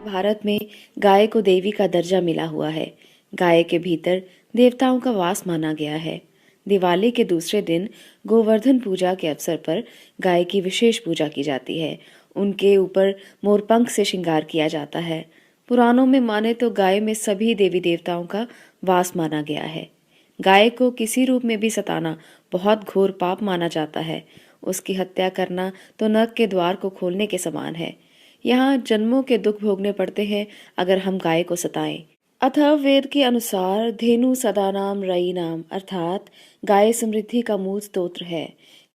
भारत में गाय को देवी का दर्जा मिला हुआ है। गाय के भीतर देवताओं का वास माना गया है। दिवाली के दूसरे दिन गोवर्धन पूजा के अवसर पर गाय की विशेष पूजा की जाती है। उनके ऊपर मोरपंख से श्रृंगार किया जाता है। पुराणों में माने तो गाय में सभी देवी देवताओं का वास माना गया है। गाय को किसी रूप में भी सताना बहुत घोर पाप माना जाता है। उसकी हत्या करना तो नरक के द्वार को खोलने के समान है। यहाँ जन्मों के दुख भोगने पड़ते हैं अगर हम गाय को सताएं। अतः वेद के अनुसार धेनु सदानाम रयिनाम अर्थात गाय समृद्धि का मूल स्तोत्र है।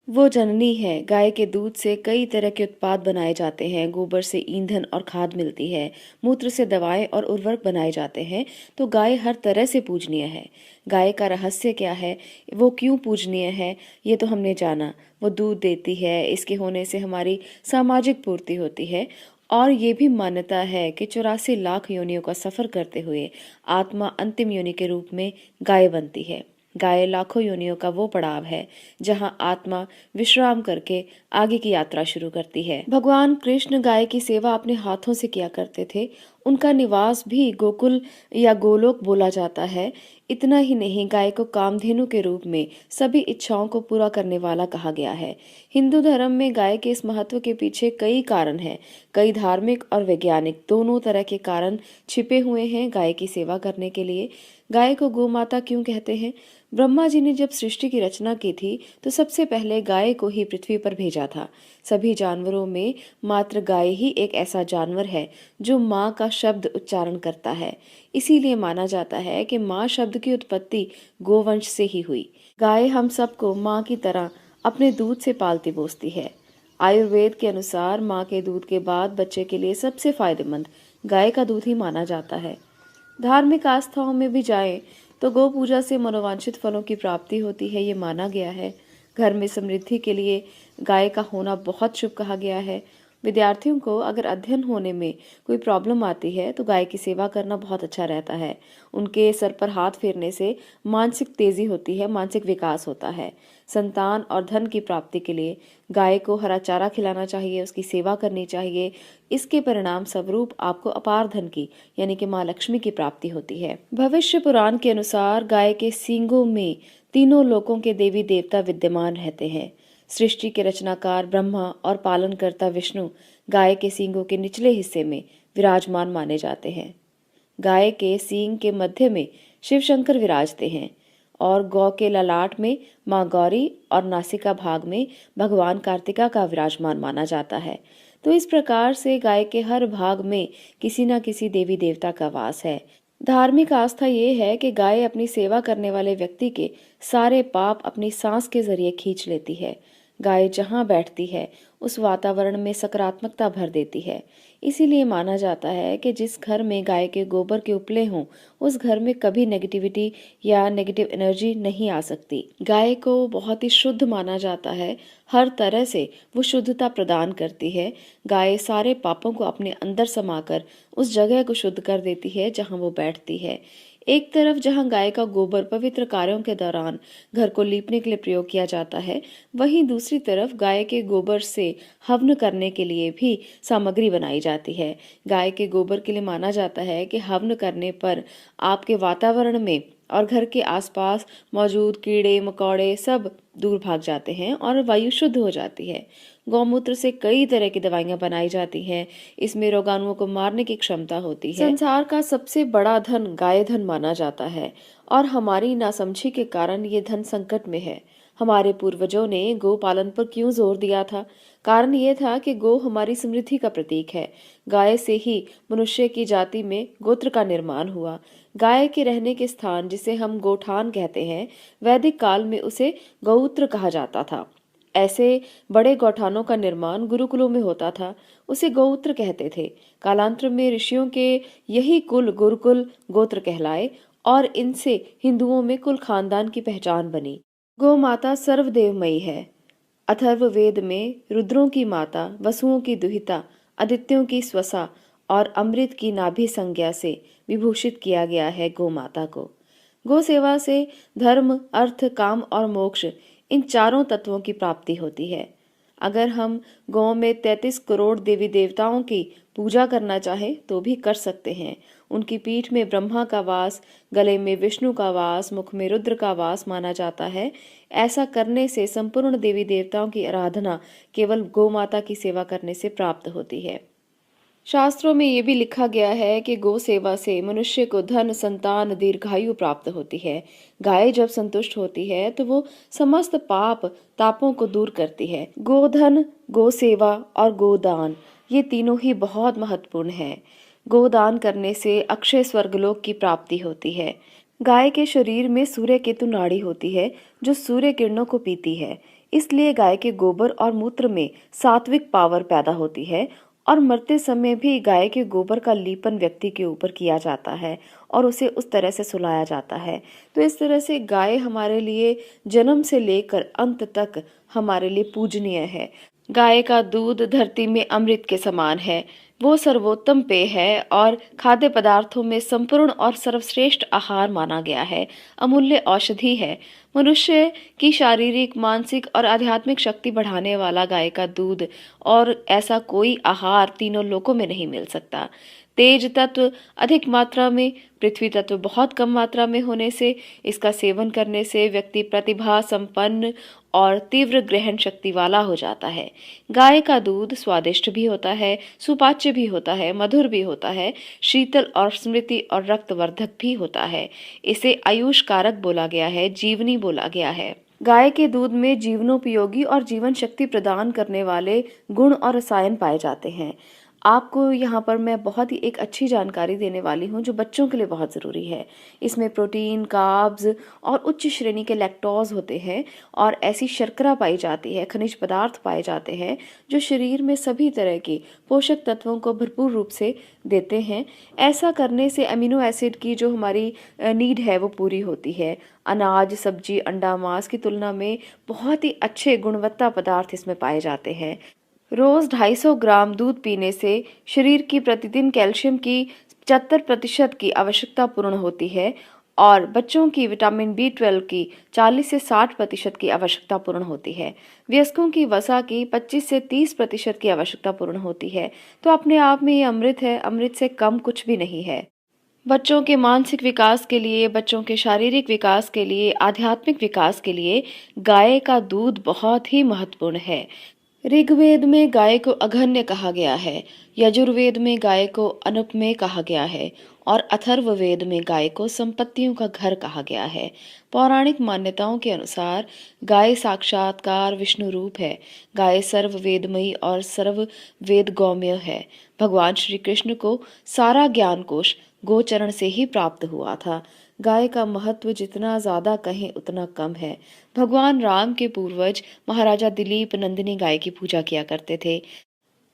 वो जननी है। गाय के दूध से कई तरह के उत्पाद बनाए जाते हैं। गोबर से ईंधन और खाद मिलती है। मूत्र से दवाएं और उर्वरक बनाए जाते हैं। तो गाय हर तरह से पूजनीय है। गाय का रहस्य क्या है, वो क्यों पूजनीय है, ये तो हमने जाना। वो दूध देती है, इसके होने से हमारी सामाजिक पूर्ति होती है। और ये भी मान्यता है कि 84 लाख योनियों का सफर करते हुए आत्मा अंतिम योनि के रूप में गाय बनती है। गाय लाखों योनियों का वो पड़ाव है जहां आत्मा विश्राम करके आगे की यात्रा शुरू करती है। भगवान कृष्ण गाय की सेवा अपने हाथों से किया करते थे। उनका निवास भी गोकुल या गोलोक बोला जाता है। इतना ही नहीं, गाय को कामधेनु के रूप में सभी इच्छाओं को पूरा करने वाला कहा गया है। हिंदू धर्म में गाय के इस महत्व के पीछे कई कारण हैं। कई धार्मिक और वैज्ञानिक दोनों तरह के कारण छिपे हुए हैं गाय की सेवा करने के लिए। गाय को गौ माता क्यों कहते हैं? ब्रह्मा जी ने जब सृष्टि की रचना की थी तो सबसे पहले गाय को ही पृथ्वी पर भेजा था। सभी जानवरों में मात्र गाय ही एक ऐसा जानवर है जो माँ का शब्द उच्चारण करता है। इसीलिए माना जाता है कि माँ शब्द की उत्पत्ति गोवंश से ही हुई। गाय हम सबको माँ की तरह अपने दूध से पालती पोसती है। आयुर्वेद के अनुसार माँ के दूध के बाद बच्चे के लिए सबसे फायदेमंद गाय का दूध ही माना जाता है। धार्मिक आस्थाओं में भी जाएं तो गौ पूजा से मनोवांछित फलों की प्राप्ति होती है, ये माना गया है। घर में समृद्धि के लिए गाय का होना बहुत शुभ कहा गया है। विद्यार्थियों को अगर अध्ययन होने में कोई प्रॉब्लम आती है तो गाय की सेवा करना बहुत अच्छा रहता है। उनके सर पर हाथ फेरने से मानसिक तेजी होती है, मानसिक विकास होता है। संतान और धन की प्राप्ति के लिए गाय को हरा चारा खिलाना चाहिए, उसकी सेवा करनी चाहिए। इसके परिणाम स्वरूप आपको अपार धन की यानी कि माँ लक्ष्मी की प्राप्ति होती है। भविष्य पुराण के अनुसार गाय के सींगों में तीनों लोकों के देवी देवता विद्यमान रहते हैं। सृष्टि के रचनाकार ब्रह्मा और पालनकर्ता विष्णु गाय के सींगों के निचले हिस्से में विराजमान माने जाते हैं। गाय के सींग के मध्य में शिव शंकर विराजते हैं और गौ के ललाट में माँ गौरी और नासिका भाग में भगवान कार्तिका का विराजमान माना जाता है। तो इस प्रकार से गाय के हर भाग में किसी न किसी देवी देवता का वास है। धार्मिक आस्था ये है कि गाय अपनी सेवा करने वाले व्यक्ति के सारे पाप अपनी सांस के जरिए खींच लेती है। गाय जहाँ बैठती है उस वातावरण में सकारात्मकता भर देती है। इसीलिए माना जाता है कि जिस घर में गाय के गोबर के उपले हों उस घर में कभी नेगेटिविटी या नेगेटिव एनर्जी नहीं आ सकती। गाय को बहुत ही शुद्ध माना जाता है। हर तरह से वो शुद्धता प्रदान करती है। गाय सारे पापों को अपने अंदर समाकर उस जगह को शुद्ध कर देती है जहाँ वो बैठती है। एक तरफ जहां गाय का गोबर पवित्र कार्यों के दौरान घर को लीपने के लिए प्रयोग किया जाता है, वहीं दूसरी तरफ गाय के गोबर से हवन करने के लिए भी सामग्री बनाई जाती है। गाय के गोबर के लिए माना जाता है कि हवन करने पर आपके वातावरण में और घर के आसपास मौजूद कीड़े मकोड़े सब दूर भाग जाते हैं और वायु शुद्ध हो जाती है। गौमूत्र से कई तरह की दवाइयां बनाई जाती हैं। इसमें रोगाणुओं को मारने की क्षमता होती है। संसार का सबसे बड़ा धन गाय धन माना जाता है और हमारी नासमझी के कारण ये धन संकट में है। हमारे पूर्वजों ने गौ पालन पर क्यों जोर दिया था? कारण ये था कि गौ हमारी समृद्धि का प्रतीक है। गाय से ही मनुष्य की जाति में गोत्र का निर्माण हुआ। गाय के रहने के स्थान जिसे हम गोठान कहते हैं, वैदिक काल में उसे गौत्र कहा जाता था। ऐसे बड़े गौठानों का निर्माण गुरुकुलों में होता था, उसे गौत्र कहते थे। कालांतर में ऋषियों के यही कुल गुरुकुल गोत्र कहलाए और इनसे हिंदुओं में कुल खानदान की पहचान बनी। गौ माता सर्वदेवमयी है। अथर्ववेद में रुद्रों की माता, वसुओं की दुहिता, आदित्यों की स्वसा और अमृत की नाभि संज्ञा से विभूषित किया गया है गौ माता को। गौ सेवा से धर्म, अर्थ, काम और मोक्ष इन चारों तत्वों की प्राप्ति होती है। अगर हम गांव में 33 करोड़ देवी देवताओं की पूजा करना चाहें तो भी कर सकते हैं। उनकी पीठ में ब्रह्मा का वास, गले में विष्णु का वास, मुख में रुद्र का वास माना जाता है। ऐसा करने से संपूर्ण देवी देवताओं की आराधना केवल गौ माता की सेवा करने से प्राप्त होती है। शास्त्रों में ये भी लिखा गया है कि गौ सेवा से मनुष्य को धन, संतान, दीर्घायु प्राप्त होती है। गाय जब संतुष्ट होती है तो वो समस्त पाप तापों को दूर करती है। गोधन, गौ सेवा और गोदान ये तीनों ही बहुत महत्वपूर्ण है। गोदान करने से अक्षय स्वर्गलोक की प्राप्ति होती है। गाय के शरीर में सूर्य केतु नाड़ी होती है जो सूर्य किरणों को पीती है। इसलिए गाय के गोबर और मूत्र में सात्विक पावर पैदा होती है और मरते समय भी गाय के गोबर का लीपन व्यक्ति के ऊपर किया जाता है और उसे उस तरह से सुलाया जाता है। तो इस तरह से गाय हमारे लिए जन्म से लेकर अंत तक हमारे लिए पूजनीय है। गाय का दूध धरती में अमृत के समान है। वो सर्वोत्तम पेय है और खाद्य पदार्थों में संपूर्ण और सर्वश्रेष्ठ आहार माना गया है। अमूल्य औषधि है। मनुष्य की शारीरिक, मानसिक और आध्यात्मिक शक्ति बढ़ाने वाला गाय का दूध और ऐसा कोई आहार तीनों लोकों में नहीं मिल सकता। तेज तत्व अधिक मात्रा में, पृथ्वी तत्व बहुत कम मात्रा में होने से इसका सेवन करने से व्यक्ति प्रतिभा संपन्न और तीव्र ग्रहण शक्ति वाला हो जाता है। गाय का दूध स्वादिष्ट भी होता है, सुपाच्य भी होता है, मधुर भी होता है, शीतल और स्मृति और रक्तवर्धक भी होता है। इसे आयुष कारक बोला गया है, जीवनी बोला गया है। गाय के दूध में जीवनोपयोगी और जीवन शक्ति प्रदान करने वाले गुण और रसायन पाए जाते हैं। आपको यहाँ पर मैं बहुत ही एक अच्छी जानकारी देने वाली हूँ जो बच्चों के लिए बहुत ज़रूरी है। इसमें प्रोटीन, कार्ब्स और उच्च श्रेणी के लैक्टोज होते हैं और ऐसी शर्करा पाई जाती है, खनिज पदार्थ पाए जाते हैं जो शरीर में सभी तरह के पोषक तत्वों को भरपूर रूप से देते हैं। ऐसा करने से अमीनो एसिड की जो हमारी नीड है वो पूरी होती है। अनाज, सब्जी, अंडा, मांस की तुलना में बहुत ही अच्छे गुणवत्ता पदार्थ इसमें पाए जाते हैं। रोज 250 ग्राम दूध पीने से शरीर की प्रतिदिन कैल्शियम की 75% की आवश्यकता पूर्ण होती है और बच्चों की विटामिन B12 की 40 से 60% की आवश्यकता पूर्ण होती है। वयस्कों की वसा की 25 से 30% की आवश्यकता पूर्ण होती है। तो अपने आप में ये अमृत है, अमृत से कम कुछ भी नहीं है। बच्चों के मानसिक विकास के लिए, बच्चों के शारीरिक विकास के लिए, आध्यात्मिक विकास के लिए गाय का दूध बहुत ही महत्वपूर्ण है। ऋग्वेद में गाय को अघन्य कहा गया है, यजुर्वेद में गाय को अनुपमेय कहा गया है और अथर्ववेद में गाय को संपत्तियों का घर कहा गया है। पौराणिक मान्यताओं के अनुसार गाय साक्षात्कार विष्णु रूप है। गाय सर्व वेदमयी और सर्व वेद गौम्य है। भगवान श्री कृष्ण को सारा ज्ञान कोश गोचरण से ही प्राप्त हुआ था। गाय का महत्व जितना ज्यादा कहें उतना कम है। भगवान राम के पूर्वज महाराजा दिलीप नंदिनी गाय की पूजा किया करते थे।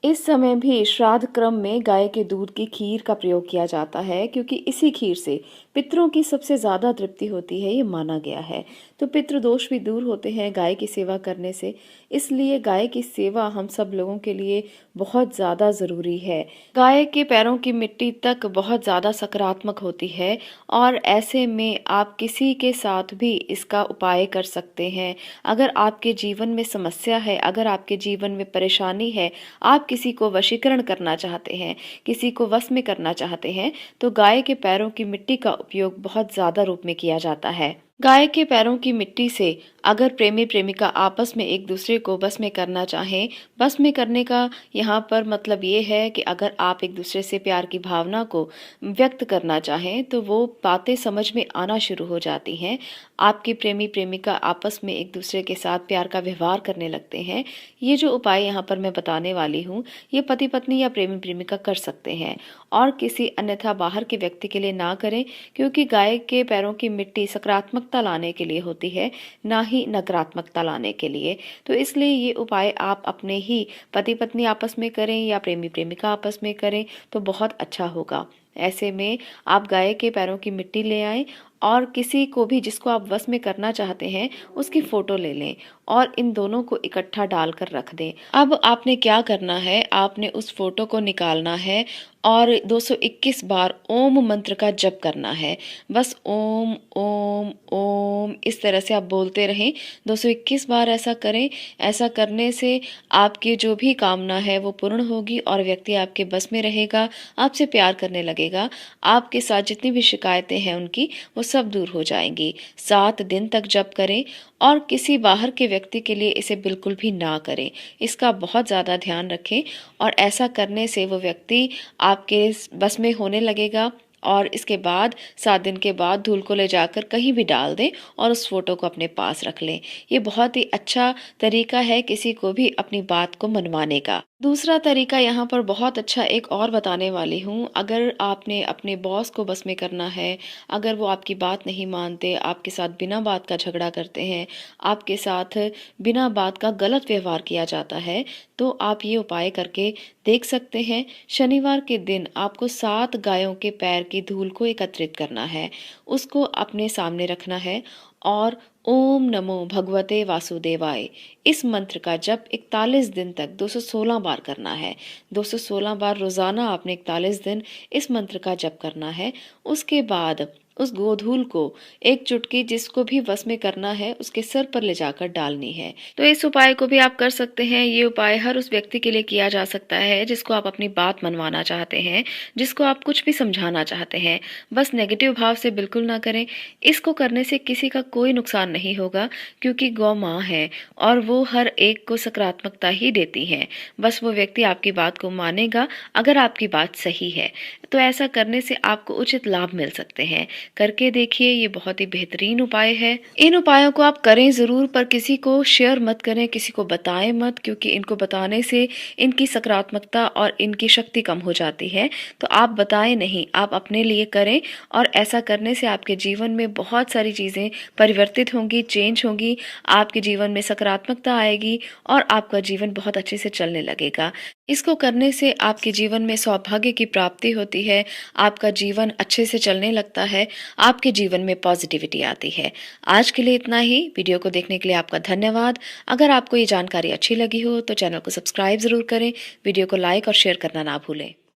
इस समय भी श्राद्ध क्रम में गाय के दूध की खीर का प्रयोग किया जाता है क्योंकि इसी खीर से पितरों की सबसे ज्यादा तृप्ति होती है, ये माना गया है। तो पितृ दोष भी दूर होते हैं गाय की सेवा करने से। इसलिए गाय की सेवा हम सब लोगों के लिए बहुत ज्यादा जरूरी है। गाय के पैरों की मिट्टी तक बहुत ज्यादा सकारात्मक होती है और ऐसे में आप किसी के साथ भी इसका उपाय कर सकते हैं। अगर आपके जीवन में समस्या है, अगर आपके जीवन में परेशानी है, आप किसी को वशीकरण करना चाहते हैं, किसी को वश में करना चाहते हैं, तो गाय के पैरों की मिट्टी का उपयोग बहुत ज्यादा रूप में किया जाता है। गाय के पैरों की मिट्टी से अगर प्रेमी प्रेमिका आपस में एक दूसरे को बस में करना चाहें, बस में करने का यहाँ पर मतलब ये है कि अगर आप एक दूसरे से प्यार की भावना को व्यक्त करना चाहें तो वो बातें समझ में आना शुरू हो जाती हैं। आपके प्रेमी प्रेमिका आपस में एक दूसरे के साथ प्यार का व्यवहार करने लगते हैं। ये जो उपाय यहाँ पर मैं बताने वाली हूँ, ये पति पत्नी या प्रेमी प्रेमिका कर सकते हैं और किसी अन्यथा बाहर के व्यक्ति के लिए ना करें, क्योंकि गाय के पैरों की मिट्टी सकारात्मकता लाने के लिए होती है, ना ही नकारात्मकता लाने के लिए। तो इसलिए ये उपाय आप अपने ही पति पत्नी आपस में करें या प्रेमी प्रेमिका आपस में करें तो बहुत अच्छा होगा। ऐसे में आप गाय के पैरों की मिट्टी ले आएं और किसी को भी जिसको आप वश में करना चाहते हैं उसकी फ़ोटो ले लें और इन दोनों को इकट्ठा डालकर रख दें। अब आपने क्या करना है, आपने उस फ़ोटो को निकालना है और 221 बार ओम मंत्र का जप करना है। बस ओम, ओम, ओम इस तरह से आप बोलते रहें, 221 बार ऐसा करें। ऐसा करने से आपकी जो भी कामना है वो पूर्ण होगी और व्यक्ति आपके बस में रहेगा, आपसे प्यार करने लगेगा। आपके साथ जितनी भी शिकायतें हैं उनकी वो सब दूर हो जाएंगी। 7 दिन तक जप करें और किसी बाहर के व्यक्ति के लिए इसे बिल्कुल भी ना करें। इसका बहुत ज़्यादा ध्यान रखें और ऐसा करने से वो व्यक्ति आपके बस में होने लगेगा और इसके बाद 7 दिन के बाद धूल को ले जाकर कहीं भी डाल दें और उस फोटो को अपने पास रख लें। ये बहुत ही अच्छा तरीका है किसी को भी अपनी बात को मनवाने का। दूसरा तरीका यहाँ पर बहुत अच्छा एक और बताने वाली हूँ। अगर आपने अपने बॉस को बस में करना है, अगर वो आपकी बात नहीं मानते, आपके साथ बिना बात का झगड़ा करते हैं, आपके साथ बिना बात का गलत व्यवहार किया जाता है, तो आप ये उपाय करके देख सकते हैं। शनिवार के दिन आपको 7 गायों के पैर की धूल को एकत्रित करना है, उसको अपने सामने रखना है और ओम नमो भगवते वासुदेवाय इस मंत्र का जप 41 दिन तक 216 बार करना है। 216 बार रोजाना आपने 41 दिन इस मंत्र का जप करना है। उसके बाद उस गोधूल को एक चुटकी जिसको भी वश में करना है उसके सर पर ले जाकर डालनी है। तो इस उपाय को भी आप कर सकते हैं। ये उपाय हर उस व्यक्ति के लिए किया जा सकता है जिसको आप अपनी बात मनवाना चाहते हैं, जिसको आप कुछ भी समझाना चाहते हैं। बस नेगेटिव भाव से बिल्कुल ना करें। इसको करने से किसी का कोई नुकसान नहीं होगा क्योंकि गौ माँ है और वो हर एक को सकारात्मकता ही देती हैं। बस वो व्यक्ति आपकी बात को मानेगा अगर आपकी बात सही है। तो ऐसा करने से आपको उचित लाभ मिल सकते हैं। करके देखिए, ये बहुत ही बेहतरीन उपाय है। इन उपायों को आप करें ज़रूर, पर किसी को शेयर मत करें, किसी को बताएं मत, क्योंकि इनको बताने से इनकी सकारात्मकता और इनकी शक्ति कम हो जाती है। तो आप बताएं नहीं, आप अपने लिए करें और ऐसा करने से आपके जीवन में बहुत सारी चीज़ें परिवर्तित होंगी, चेंज होंगी, आपके जीवन में सकारात्मकता आएगी और आपका जीवन बहुत अच्छे से चलने लगेगा। इसको करने से आपके जीवन में सौभाग्य की प्राप्ति होती है, आपका जीवन अच्छे से चलने लगता है, आपके जीवन में पॉजिटिविटी आती है। आज के लिए इतना ही। वीडियो को देखने के लिए आपका धन्यवाद। अगर आपको ये जानकारी अच्छी लगी हो तो चैनल को सब्सक्राइब ज़रूर करें, वीडियो को लाइक और शेयर करना ना भूलें।